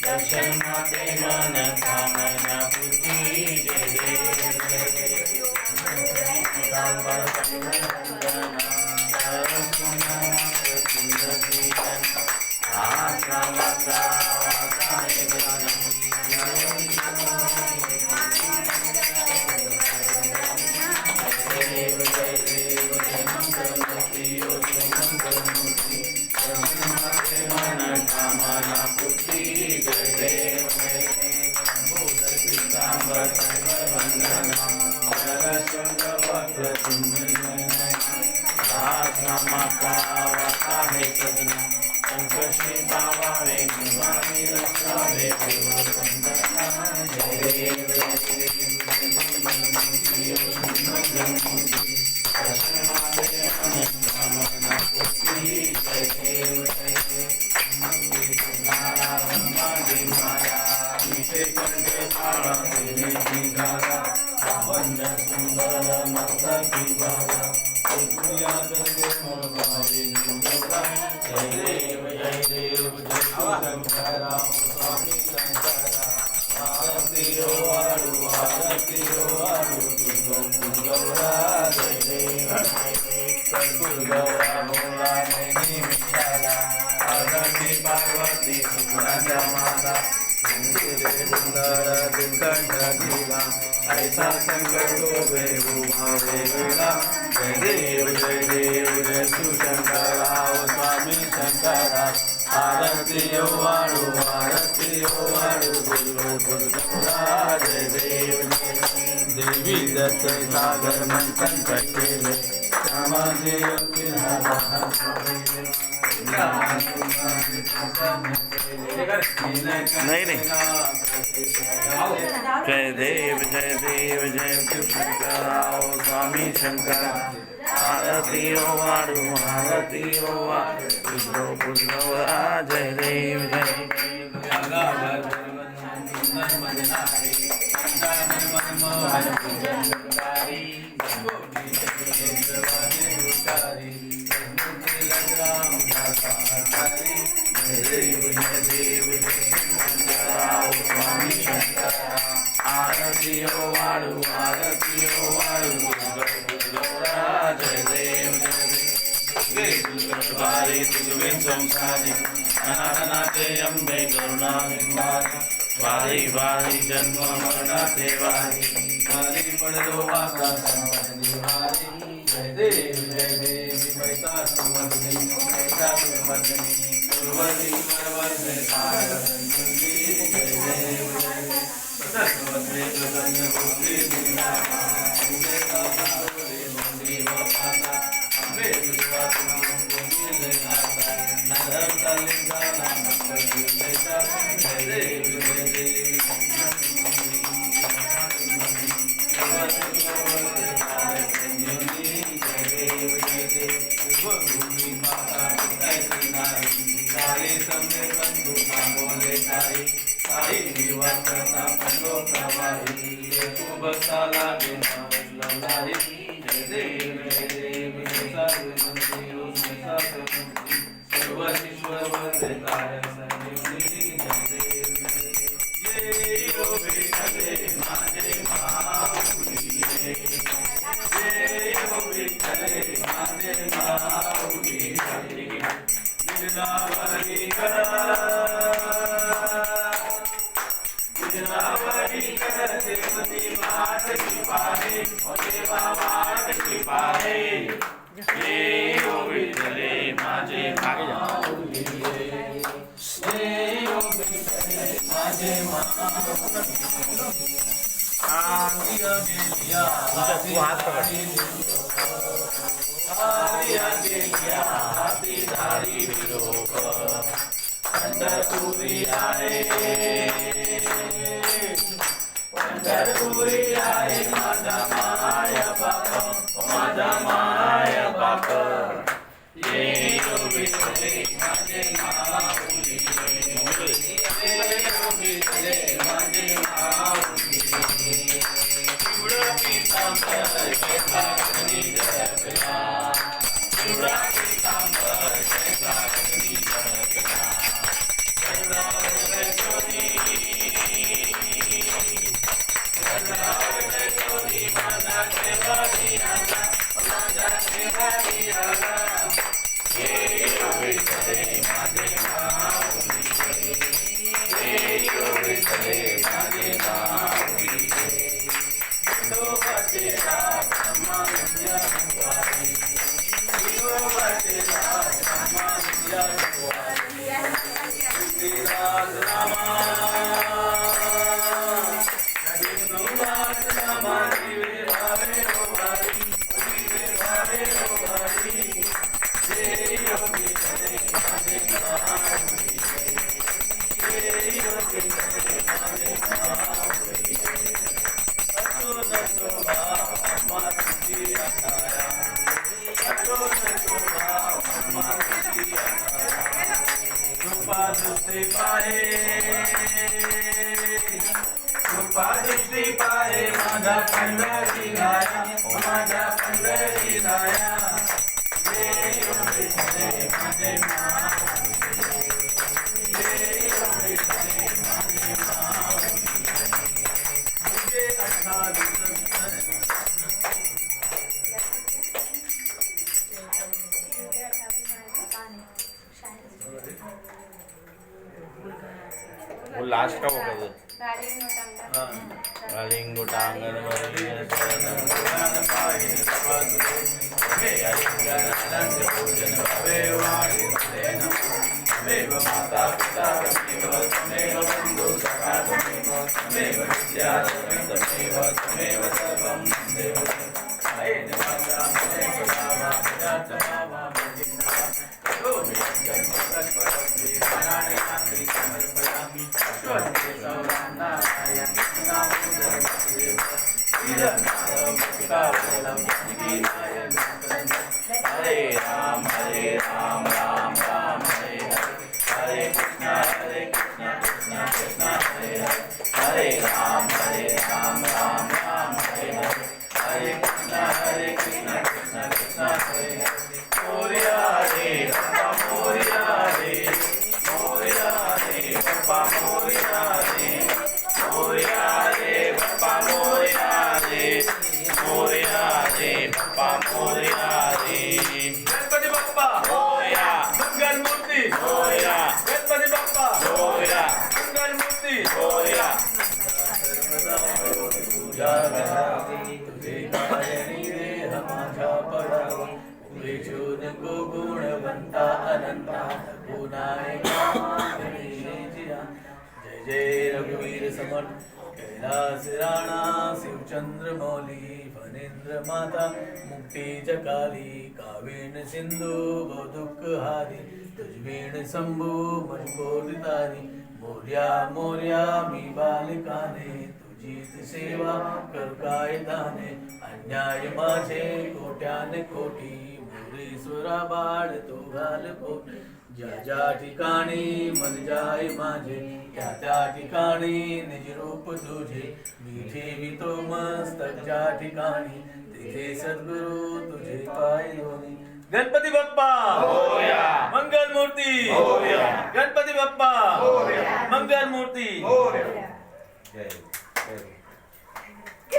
दर्शन माते मन कामना पूर्ति जय ऐसा संकट तो जय देव जय शिवशंकरा स्वामी शंकरा आरती वाळू जय देव देवी दत्त सागर मंथन केले नहीं जय देव जय शिवशंकरा स्वामी शंकर आरती वाळू जय देव संसारी अनाथनाथे अंबे करुणा वारी वारी जन्म मरणाथे वारी वारी पडलो वाचा जय देव पैसा समर्पणी पूर्वती परवर्ते देव विठले माझे माऊली देव विठले माझे माऊली पिवळा पितांबर जैसा अग्नी दहकला पिवळा पितांबर जैसा अग्नी दहकला माझा देवारी आला माझा देवारी आला देव विठले माझे माऊली देव विठले माझे माऊली विठोबाचे राम समानुया सुवारी विठोबाचे राम समानुया सुवारी श्रीराज रामा कृपादृष्टी पाहे माझा पंढरी राया माझा पंढरी राया देव विठले माझे माऊली देव विठले माझे माऊली मुझे 28 वो लास्ट का होगा वो कालिंगुटांगन माता पिता तमेव बंधु सखा तमेव विद्या तमेव तमेव सर्वं देव हरे राम राम राम हरे हरे कृष्णा कृष्णा कृष्णा हरे हरे राम राम हरे हरे कृष्णा कृष्णा कृष्णा हरे मोरिया रे बाबा मोरिया रे बाबा मोरिया रे बाबा मोरिया रे बाबा मोरिया रे गणपती बाप्पा मोरया मंगल मूर्ती मोरया गणपती बाप्पा मोरया मंगल मूर्ती मोरया तुझ्या घराती तुझे कायनी देह माझा पडावा पुढे शोध को गुणवंता अनंता गुणाय गणेशाची जय जय रघुवीर समर्थ कैलास राणा शिवचंद्र मौली फणेंद्र माता मुक्ती जकाली कावेण सिंधू दुःख हारी तुझवेण शंभू मजकोरितारी मोर्या मोर्या मी बालिकाने तुझीच सेवा कर काय दाने अन्याय माझे कोट्याने कोटी मोरेश्वरा बाळ तू घाल पोट ज्या ज्या ठिकाणी मन जाय माझे त्या त्या ठिकाणी निज रूप तुझे मी ठेवितो मस्तक ज्या ठिकाणी तिथे सद्गुरु तुझे पाय धोनी गणपती बाप्पा मोरया मंगल मूर्ती मोरया गणपती बाप्पा मोरया मंगल मूर्ती मोरया जय जय